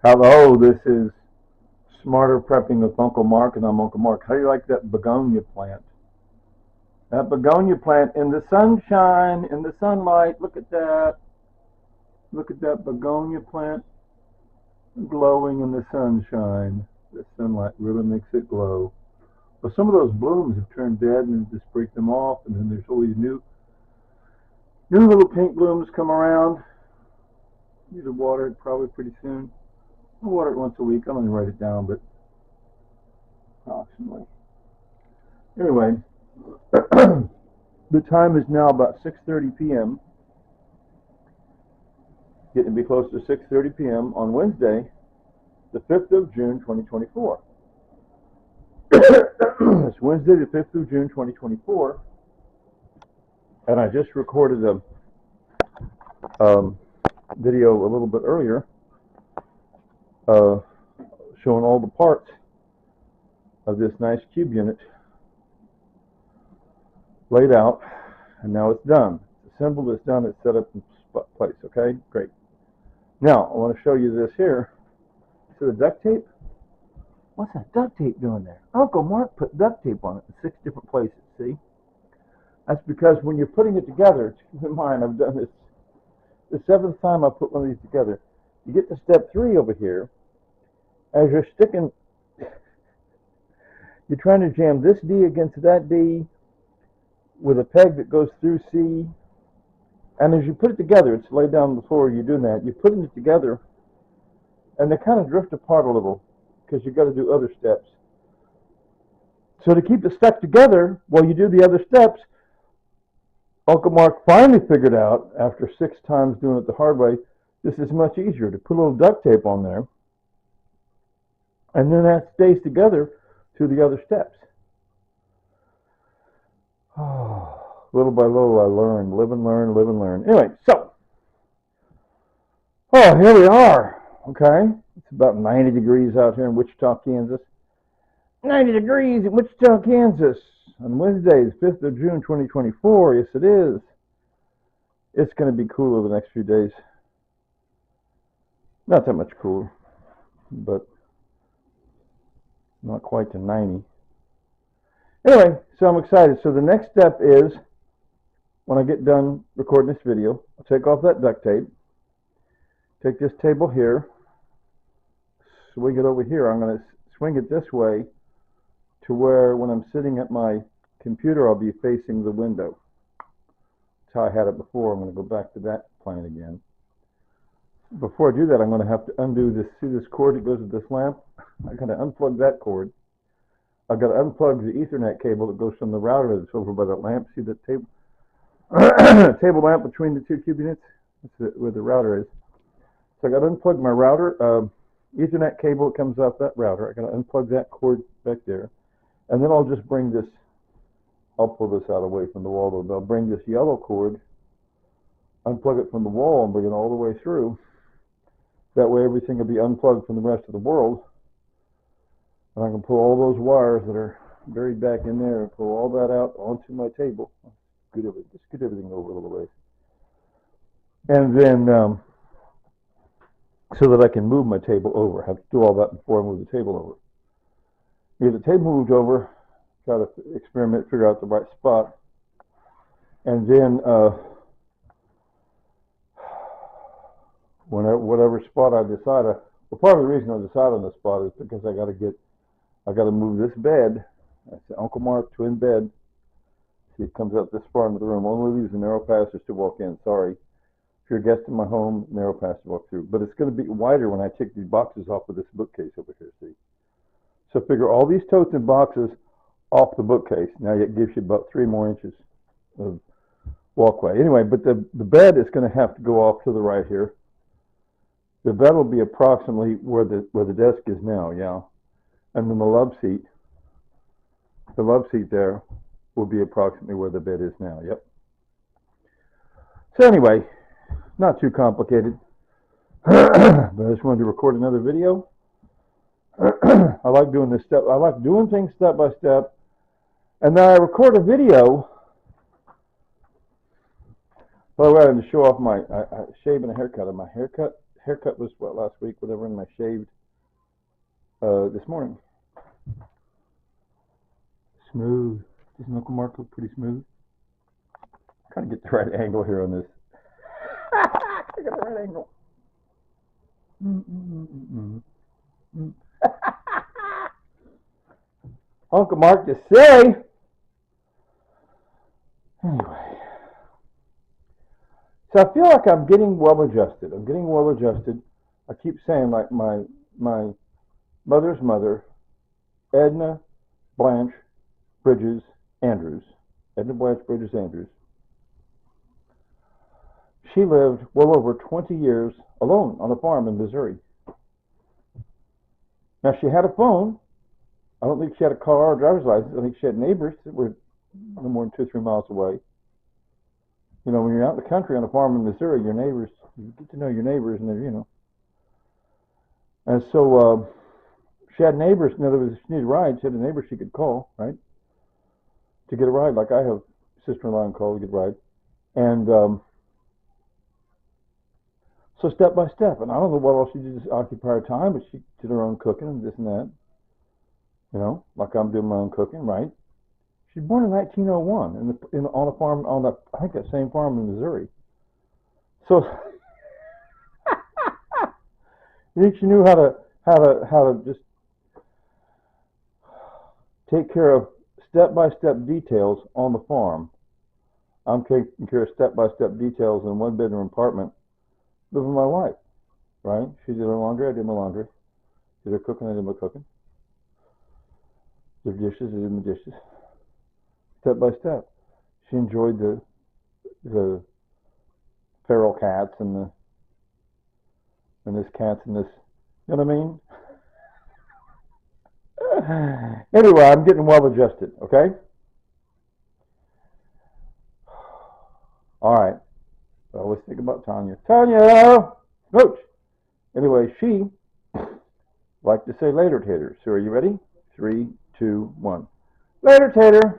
Hello, this is Smarter Prepping with Uncle Mark, and I'm Uncle Mark. How do you like that begonia plant? That begonia plant in the sunshine, in the sunlight. Look at that. Look at that begonia plant glowing in the sunshine. The sunlight really makes it glow. But some of those blooms have turned dead, and just break them off, and then there's always new little pink blooms come around. Need to water it probably pretty soon. I'll water it once a week. I don't even write it down, but approximately. Anyway, the time is now about 6:30 p.m. Getting to be close to 6:30 p.m. on Wednesday, the 5th of June, 2024. It's Wednesday, the 5th of June, 2024, and I just recorded a video a little bit earlier showing all the parts of this nice cube unit laid out, and now it's done. It's assembled, it's done, it's set up in place. Okay, great. Now I want to show you this here. See the duct tape? What's that duct tape doing there? Uncle Mark put duct tape on it in 6 different places. See? That's because when you're putting it together, keep in mind I've done this the 7th time I put one of these together. You get to step 3 over here. As you're sticking, you're trying to jam this D against that D with a peg that goes through C. And as you put it together, it's laid down on the floor, you're doing that, you're putting it together, and they kind of drift apart a little because you've got to do other steps. So to keep it stuck together while you do the other steps, Uncle Mark finally figured out, after 6 times doing it the hard way, this is much easier to put a little duct tape on there, and then that stays together through the other steps. Little by little I learn, live and learn, live and learn. Anyway, so, here we are, okay? It's about 90 degrees out here in Wichita, Kansas. 90 degrees in Wichita, Kansas on Wednesday, the 5th of June, 2024. Yes, it is. It's going to be cool over the next few days. Not that much cooler, but not quite to 90. Anyway, so I'm excited. So the next step is, when I get done recording this video, I'll take off that duct tape, take this table here, swing it over here. I'm going to swing it this way to where when I'm sitting at my computer, I'll be facing the window. That's how I had it before. I'm going to go back to that plan again. Before I do that, I'm going to have to undo this. See this cord that goes with this lamp? I've got to unplug that cord. I've got to unplug the Ethernet cable that goes from the router that's over by that lamp. See that table? Table lamp between the 2 cube units? That's where the router is. So I got to unplug my router. Ethernet cable that comes off that router. I got to unplug that cord back there. And then I'll just bring this, I'll pull this out away from the wall, but I'll bring this yellow cord, unplug it from the wall and bring it all the way through. That way everything will be unplugged from the rest of the world. And I can pull all those wires that are buried back in there and pull all that out onto my table. Just scoot everything over a little ways. And then, so that I can move my table over. I have to do all that before I move the table over. Get the table moved over, try to experiment, figure out the right spot. And then, whatever spot I decide, well, part of the reason I decide on the spot is because I got to move this bed. That's the Uncle Mark twin bed. See, it comes out this far into the room. Only leaves a narrow passage to walk in. Sorry. If you're a guest in my home, narrow passage to walk through. But it's going to be wider when I take these boxes off of this bookcase over here, see? So figure all these totes and boxes off the bookcase. Now it gives you about 3 more inches of walkway. Anyway, but the bed is going to have to go off to the right here. The bed will be approximately where the desk is now, yeah. And then the love seat there will be approximately where the bed is now, yep. So anyway, not too complicated. But I just wanted to record another video. I like doing this step. I like doing things step by step. And then I record a video. By the way, I'm going to show off my shaving and haircut. And my haircut haircut was, what, last week, whatever, and I shaved this morning. Smooth. Doesn't Uncle Mark look pretty smooth? I'm trying to get the right angle here on this. I got the right angle. Uncle Mark to say. Anyway. So I feel like I'm getting well adjusted. I keep saying, like, my mother's mother, Edna Blanche Bridges Andrews. Edna Blanche Bridges Andrews. She lived well over 20 years alone on a farm in Missouri. Now, she had a phone. I don't think she had a car or driver's license. I think she had neighbors that were no more than 2 or 3 miles away. You know, when you're out in the country on a farm in Missouri, your neighbors, you get to know your neighbors, and they're, you know. And so she had neighbors. In other words, if she needed a ride, she had a neighbor she could call, right, to get a ride. Like I have sister-in-law and call to get a ride. And so step by step. And I don't know what else she did to occupy her time, but she did her own cooking and this and that. You know, like I'm doing my own cooking, right? She was born in 1901 on a farm, I think that same farm in Missouri. So you think she knew how to just take care of step-by-step details on the farm. I'm taking care of step-by-step details in a one-bedroom apartment living my life, right? She did her laundry, I did my laundry. Did her cooking, I did my cooking. Did her dishes, I did my dishes. Step by step. She enjoyed the feral cats and this cats and this, you know what I mean? Anyway, I'm getting well adjusted, okay? All right. So I always think about Tanya. Tanya! Smooch! Anyway, she liked to say later, taters. So are you ready? 3, 2, 1. Later, tater!